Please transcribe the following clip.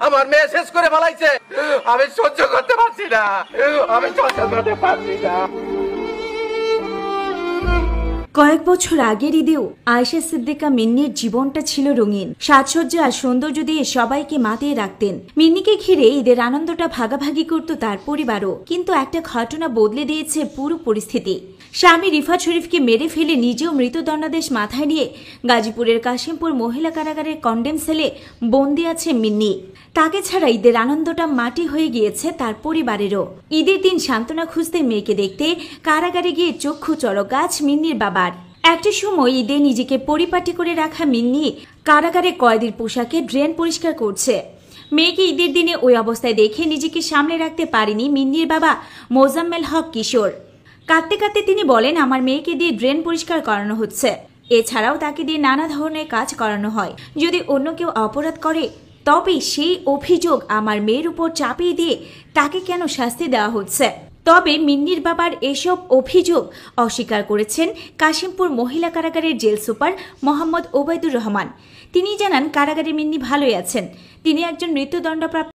আমার মেয়ে শেষ করে ফেলাইছে। আমি সহ্য করতে পারছি না, আমি সহ্য করতে পারছি না। কয়েক বছর আগের ঈদেও আয়েশা সিদ্দিকা মিন্নির জীবনটা ছিল রঙিন। সাজসজ্জা আর সৌন্দর্য দিয়ে সবাইকে মাতিয়ে রাখতেন। মিন্নিকে ঘিরে ঈদের আনন্দটা ভাগাভাগি করত তার পরিবারও। কিন্তু একটা ঘটনা বদলে দিয়েছে পুরো পরিস্থিতি। স্বামী রিফাত শরীফকে মেরে ফেলে নিজেও মৃত্যুদণ্ডাদেশ মাথায় নিয়ে গাজীপুরের কাশিমপুর মহিলা কারাগারের কন্ডেম সেলে বন্দী আছে মিন্নি। তাকে ছাড়া ঈদের আনন্দটা মাটি হয়ে গিয়েছে তার পরিবারেরও। ঈদের দিন সান্ত্বনা খুঁজতে মেয়েকে দেখতে কারাগারে গিয়ে চক্ষু চড়ক গাছ মিন্নির বাবার। একটা সময় ঈদে নিজেকে পরিপাটি করে রাখা মিন্নি কারাগারে কয়েদির পোশাকে ড্রেন পরিষ্কার করছে। মেয়েকে ঈদের দিনে ওই অবস্থায় দেখে নিজেকে সামলে রাখতে পারেনি মিন্নির বাবা মোজাম্মেল হক কিশোর। কাঁদতে কাঁদতে তিনি বলেন, আমার মেয়েকে দিয়ে ড্রেন পরিষ্কার করানো হচ্ছে, এছাড়াও তাকে দিয়ে নানা ধরনের কাজ করানো হয়। যদি অন্য কেউ অপরাধ করে তবে সেই অভিযোগ আমার মেয়ের উপর চাপিয়ে দিয়ে তাকে কেন শাস্তি দেওয়া হচ্ছে। তবে মিন্নির বাবার এসব অভিযোগ অস্বীকার করেছেন কাশিমপুর মহিলা কারাগারের জেল সুপার মোহাম্মদ ওবায়দুর রহমান। তিনি জানান, কারাগারে মিন্নি ভালোই আছেন। তিনি একজন মৃত্যুদণ্ডপ্রাপ্ত